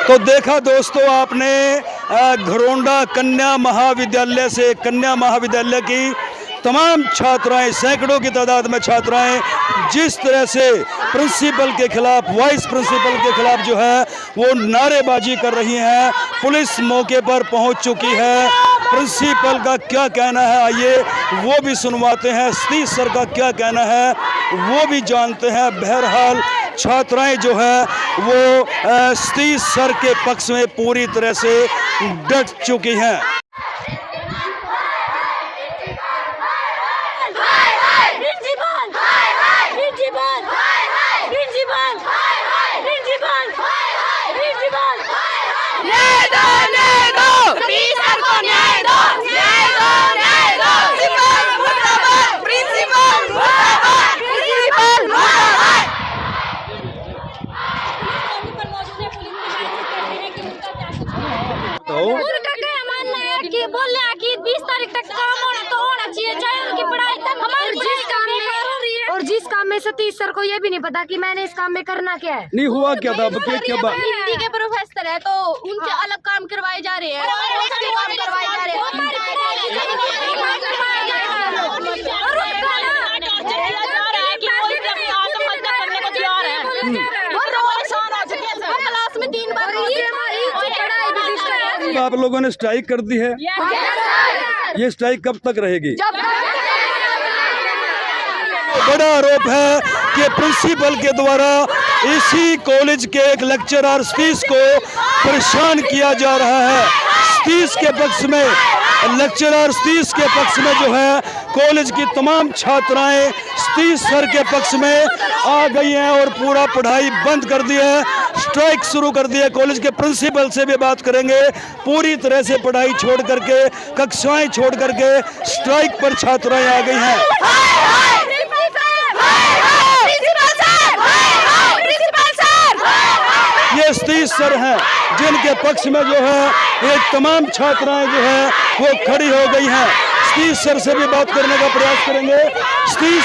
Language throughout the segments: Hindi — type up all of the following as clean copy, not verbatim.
तो देखा दोस्तों आपने घरोंडा कन्या महाविद्यालय से, कन्या महाविद्यालय की तमाम छात्राएं, सैकड़ों की तादाद में छात्राएं जिस तरह से प्रिंसिपल के खिलाफ, वाइस प्रिंसिपल के खिलाफ जो है वो नारेबाजी कर रही हैं। पुलिस मौके पर पहुंच चुकी है। प्रिंसिपल का क्या कहना है आइए वो भी सुनवाते हैं, सतीश सर का क्या कहना है वो भी जानते हैं। बहरहाल छात्राएं जो है वो सतीश सर के पक्ष में पूरी तरह से डट चुकी हैं। बोल रहे हैं कि 20 तारीख तक काम होना तो होना चाहिए, चाहे उनकी पढ़ाई तक हमारे जिस काम में, और जिस काम में सतीश सर को ये भी नहीं पता कि मैंने इस काम में करना क्या है। नहीं हुआ क्या था? क्या बात? हिंदी के प्रोफेसर है तो उनसे अलग काम करवाए जा रहे हैं, काम करवाए जा रहे हैं। क्लास में 3 बार आप लोगों ने स्ट्राइक कर दी है। ये स्ट्राइक कब तक रहेगी? बड़ा आरोप है कि प्रिंसिपल के द्वारा इसी कॉलेज के एक लेक्चरर सतीश को परेशान किया जा रहा है। सतीश के पक्ष में, लेक्चरर सतीश के पक्ष में जो है कॉलेज की तमाम छात्राएं सतीश सर के पक्ष में आ गई हैं और पूरा पढ़ाई बंद कर दी है, स्ट्राइक शुरू कर दी है। कॉलेज के प्रिंसिपल से भी बात करेंगे। पूरी तरह से पढ़ाई छोड़ करके, कक्षाएं छोड़ करके स्ट्राइक पर छात्राएं आ गई हैं। ये सतीश सर हैं जिनके पक्ष में जो है ये तमाम छात्राएं जो है वो खड़ी हो गई हैं। सतीश सर से भी बात करने का प्रयास करेंगे। सतीश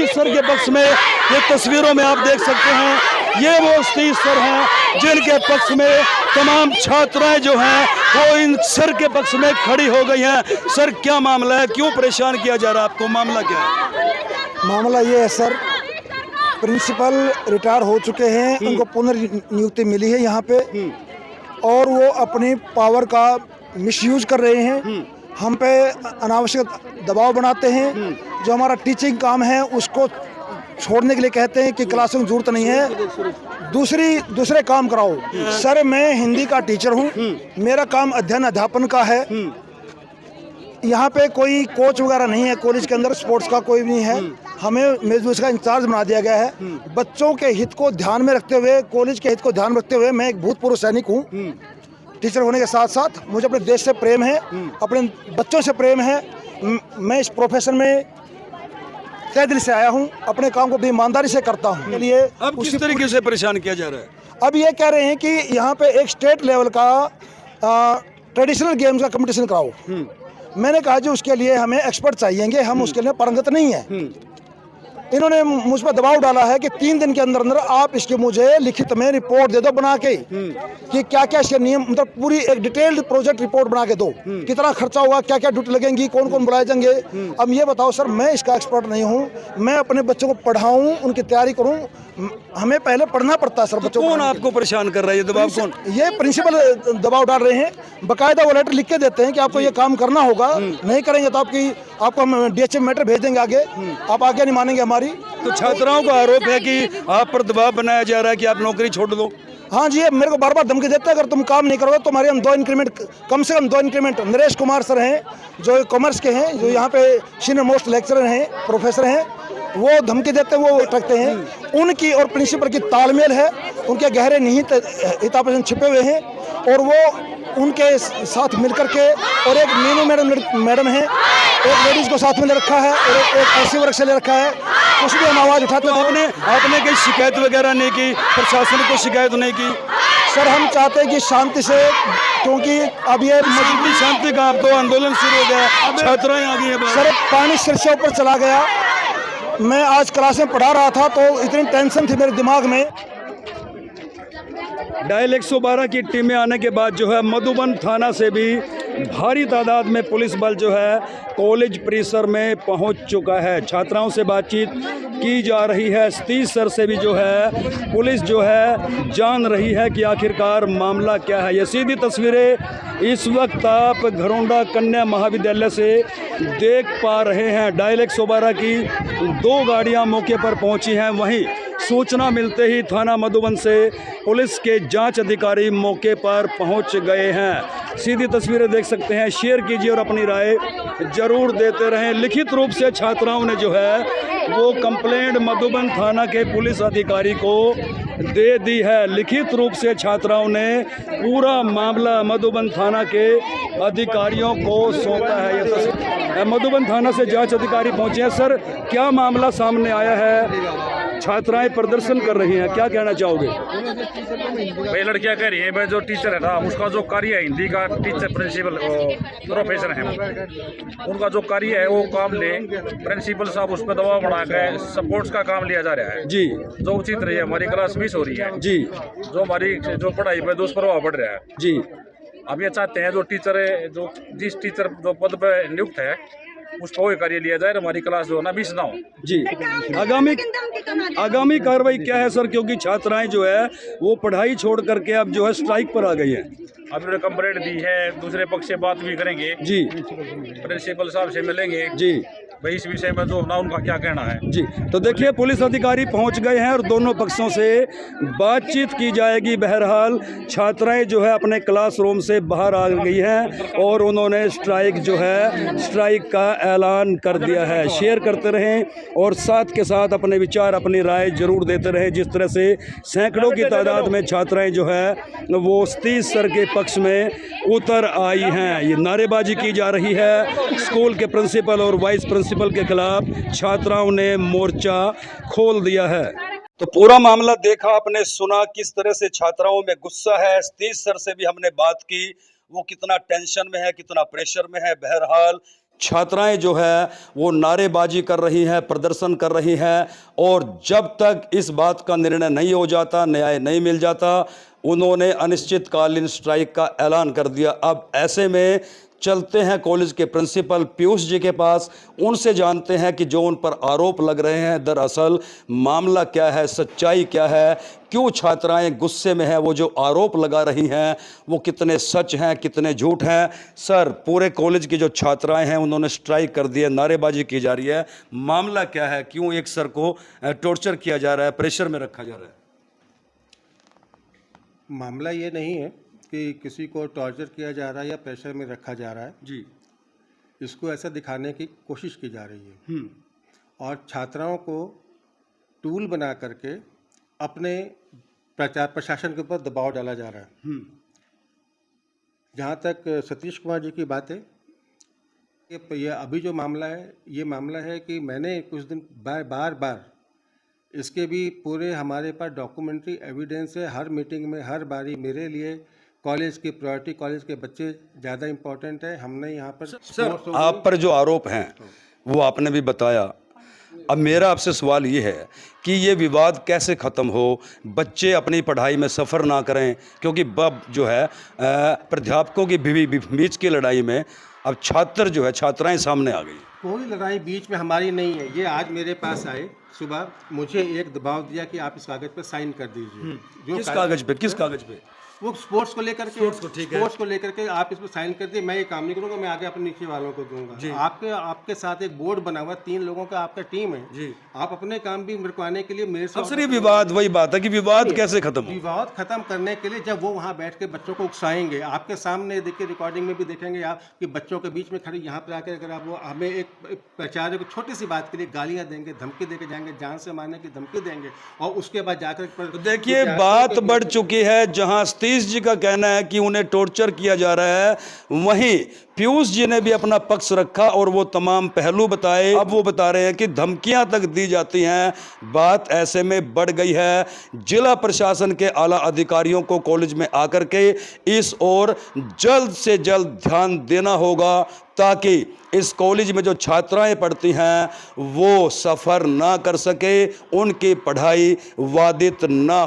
सर के पक्ष में ये तस्वीरों में आप देख सकते हैं, ये वो सतीश सर हैं जिनके पक्ष में तमाम छात्राएं जो हैं वो इन सर के पक्ष में खड़ी हो गई हैं। सर क्या मामला है, क्यों परेशान किया जा रहा है आपको, मामला क्या है? मामला ये है सर, प्रिंसिपल रिटायर हो चुके हैं, उनको पुनर्नियुक्ति मिली है यहाँ पे और वो अपनी पावर का मिसयूज कर रहे हैं। हम पे अनावश्यक दबाव बनाते हैं। जो हमारा टीचिंग काम है उसको छोड़ने के लिए कहते हैं कि क्लासों की जरूरत नहीं है, दूसरे काम कराओ। सर मैं हिंदी का टीचर हूँ, मेरा काम अध्ययन अध्यापन का है। यहाँ पे कोई कोच वगैरह नहीं है, कॉलेज के अंदर स्पोर्ट्स का कोई भी नहीं है। हमें मेजबान का इंचार्ज बना दिया गया है। बच्चों के हित को ध्यान में रखते हुए, कॉलेज के हित को ध्यान में रखते हुए, मैं एक भूतपूर्व सैनिक हूँ। टीचर होने के साथ साथ मुझे अपने देश से प्रेम है, अपने बच्चों से प्रेम है। मैं इस प्रोफेशन में तहे दिल से आया हूँ, अपने काम को भी ईमानदारी से करता हूँ। चलिए अब किस तरीके से परेशान किया जा रहा है? अब ये कह रहे हैं कि यहाँ पे एक स्टेट लेवल का ट्रेडिशनल गेम्स का कंपटीशन कराओ। मैंने कहा जी उसके लिए हमें एक्सपर्ट चाहिए, हम उसके लिए पारंगत नहीं है। इन्होंने मुझ पर दबाव डाला है कि 3 दिन के अंदर अंदर आप इसके मुझे लिखित में रिपोर्ट दे दो बना के कि क्या क्या इसके नियम, मतलब पूरी एक डिटेल्ड प्रोजेक्ट रिपोर्ट बना के दो, कितना खर्चा होगा, क्या क्या ड्यूटी लगेंगी, कौन कौन बुलाए जाएंगे। अब ये बताओ सर, मैं इसका एक्सपर्ट नहीं हूँ, मैं अपने बच्चों को पढ़ाऊँ, उनकी तैयारी करूँ, हमें पहले पढ़ना पड़ता है सर बच्चों को। कौन आपको परेशान कर रहा है, ये दबाव कौन? ये प्रिंसिपल दबाव डाल रहे हैं। बाकायदा वो लेटर लिख के देते हैं कि आपको ये काम करना होगा, नहीं करेंगे तो आपको हम DHM मैटर भेज देंगे आगे, आप आगे नहीं मानेंगे हमारी। तो छात्राओं का आरोप है कि आप पर दबाव बनाया जा रहा है कि आप नौकरी छोड़ दो। हाँ जी, मेरे को बार बार धमकी देते हैं अगर तुम काम नहीं करोगे तो हमारे हम 2 इंक्रीमेंट, कम से कम 2 इंक्रीमेंट। नरेश कुमार सर हैं जो कॉमर्स के हैं, जो यहाँ पे सीनियर मोस्ट लेक्चरर हैं, प्रोफेसर हैं, वो धमकी देते हैं, वो रखते हैं। उनकी और प्रिंसिपल की तालमेल है, उनके गहरे निहित हितापोषण छिपे हुए हैं और वो उनके साथ मिलकर के, और एक मीनू मैडम है, एक लेडीज को साथ में ले रखा है और एक ऐसी वर्ग से ले रखा है। कुछ भी हम आवाज़ उठाते हैं। आपने कोई शिकायत वगैरह नहीं की, प्रशासन को शिकायत नहीं की? सर हम चाहते हैं कि शांति से क्योंकि अब ये शांति का अब तो आंदोलन शुरू हो गया, छात्राएं आ गई हैं। सर पानी सिर से ऊपर चला गया। मैं आज क्लास में पढ़ा रहा था तो इतनी टेंशन थी मेरे दिमाग में। डायल 112 की टीमें आने के बाद जो है मधुबन थाना से भी भारी तादाद में पुलिस बल जो है कॉलेज परिसर में पहुंच चुका है। छात्राओं से बातचीत की जा रही है। सतीश सर से भी जो है पुलिस जो है जान रही है कि आखिरकार मामला क्या है। ये सीधी तस्वीरें इस वक्त आप घरोंडा कन्या महाविद्यालय से देख पा रहे हैं। डायल 112 की 2 गाड़ियां मौके पर पहुंची हैं। वहीं सूचना मिलते ही थाना मधुबन से पुलिस के जांच अधिकारी मौके पर पहुंच गए हैं। सीधी तस्वीरें देख सकते हैं। शेयर कीजिए और अपनी राय जरूर देते रहें। लिखित रूप से छात्राओं ने जो है वो कंप्लेंट मधुबन थाना के पुलिस अधिकारी को दे दी है। लिखित रूप से छात्राओं ने पूरा मामला मधुबन थाना के अधिकारियों को सौंपा है। ये तस्वीर मधुबन थाना से जांच अधिकारी पहुंचे हैं। सर, क्या मामला सामने आया है? छात्राएं प्रदर्शन कर रही हैं, क्या कहना चाहोगे? भाई लड़कियां कह रही है भाई जो टीचर है ना उसका जो कार्य है हिंदी का टीचर प्रिंसिपल प्रोफेसर है उनका जो कार्य है वो काम ले प्रिंसिपल साहब उस पर दबाव बना के सपोर्ट्स का काम लिया जा रहा है जी, जो उचित रही है। हमारी क्लास मिस हो रही है जी, जो हमारी जो पढ़ाई पर दुष्प्रभाव पड़ रहा है जी। हम ये चाहते हैं जो टीचर है जो जिस टीचर जो पद पर नियुक्त है उसको वो कार्य लिया जाए, हमारी क्लास जो है ना मिस ना हो। जी, आगामी कार्रवाई क्या है सर? क्योंकि छात्राएं जो है वो पढ़ाई छोड़ करके अब जो है स्ट्राइक पर आ गई हैं। अभी उन्होंने कंप्लेंट दी है, दूसरे पक्ष से बात भी करेंगे जी, प्रिंसिपल साहब से मिलेंगे जी भाई इस विषय में जो ना उनका क्या कहना है। जी। तो देखिए पुलिस अधिकारी पहुंच गए हैं और दोनों पक्षों से बातचीत की जाएगी। बहरहाल छात्राएं जो है अपने क्लासरूम से बाहर आ गई हैं और उन्होंने स्ट्राइक का ऐलान कर दिया है। शेयर करते रहें और साथ के साथ अपने विचार अपनी राय जरूर देते रहें। जिस तरह से सैकड़ों की तादाद में छात्राएं जो है वो सतीश सर के पक्ष में उतर आई हैं। ये नारेबाजी की जा रही है। स्कूल के प्रिंसिपल और वाइस प्रिंसिपल के खिलाफ छात्राओं ने मोर्चा खोल दिया है। तो पूरा मामला देखा आपने, सुना किस तरह से छात्राओं में गुस्सा है। सतीश सर से भी हमने बात की, वो कितना टेंशन में है, कितना प्रेशर में है। बहरहाल छात्राएं जो है वो नारेबाजी कर रही हैं, प्रदर्शन कर रही हैं और जब तक इस बात का निर्णय नहीं हो जाता, न्याय नहीं मिल जाता, उन्होंने अनिश्चितकालीन स्ट्राइक का ऐलान कर दिया। अब ऐसे में चलते हैं कॉलेज के प्रिंसिपल पीयूष जी के पास, उनसे जानते हैं कि जो उन पर आरोप लग रहे हैं दरअसल मामला क्या है, सच्चाई क्या है, क्यों छात्राएं गुस्से में हैं, वो जो आरोप लगा रही हैं वो कितने सच हैं, कितने झूठ हैं। सर, पूरे कॉलेज की जो छात्राएं हैं उन्होंने स्ट्राइक कर दी है, नारेबाजी की जा रही है, मामला क्या है? क्यों एक सर को टॉर्चर किया जा रहा है, प्रेशर में रखा जा रहा है? मामला ये नहीं है कि किसी को टॉर्चर किया जा रहा है या प्रेशर में रखा जा रहा है जी, इसको ऐसा दिखाने की कोशिश की जा रही है और छात्राओं को टूल बना करके अपने प्रशासन के ऊपर दबाव डाला जा रहा है। जहाँ तक सतीश कुमार जी की बात है, ये अभी जो मामला है ये मामला है कि मैंने कुछ दिन बार इसके भी पूरे हमारे पास डॉक्यूमेंट्री एविडेंस है। हर मीटिंग में हर बारी मेरे लिए कॉलेज की प्रायोरिटी, कॉलेज के बच्चे ज़्यादा इम्पोर्टेंट है। हमने यहाँ पर सर आप पर जो आरोप हैं वो आपने भी बताया। अब मेरा आपसे सवाल ये है कि ये विवाद कैसे ख़त्म हो, बच्चे अपनी पढ़ाई में सफ़र ना करें, क्योंकि बब जो है प्राध्यापकों की बीच की लड़ाई में अब छात्र जो है छात्राएं सामने आ गई। कोई लड़ाई बीच में हमारी नहीं है। ये आज मेरे पास आए सुबह, मुझे एक दबाव दिया कि आप इस कागज़ पर साइन कर दीजिए। जो किस कागज़ पे? किस कागज़ पे? वो स्पोर्ट्स को लेकर के, स्पोर्ट्स को लेकर के आप इस पर साइन कर दिए। मैं ये काम नहीं करूंगा, मैं आगे अपने नीचे वालों को दूंगा। आपके साथ एक बोर्ड बना हुआ, 3 लोगों का आपका टीम है जी। आप अपने काम भी रुकवाने के लिए मेरे साथ। सर ये विवाद वही बात है कि विवाद कैसे खत्म हो? विवाद खत्म करने के लिए जब वो वहाँ बैठ के बच्चों को उकसाएंगे, आपके सामने देखिए रिकॉर्डिंग में भी देखेंगे आप कि बच्चों के बीच में खड़े यहाँ पर आकर अगर आप वो हमें एक प्राचार्य को छोटी सी बात के लिए गालियाँ देंगे, धमकी देके जाएंगे, जान से मारने की धमकी देंगे और उसके बाद जाकर देखिए बात बढ़ चुकी है। जहाँ सतीश जी का कहना है कि उन्हें टॉर्चर किया जा रहा है, वहीं पीयूष जी ने भी अपना पक्ष रखा और वो तमाम पहलू बताए। अब वो बता रहे हैं कि धमकियां तक दी जाती हैं। बात ऐसे में बढ़ गई है, जिला प्रशासन के आला अधिकारियों को कॉलेज में आकर के इस ओर जल्द से जल्द ध्यान देना होगा, ताकि इस कॉलेज में जो छात्राएं पढ़ती हैं वो सफ़र ना कर सके, उनकी पढ़ाई बाधित ना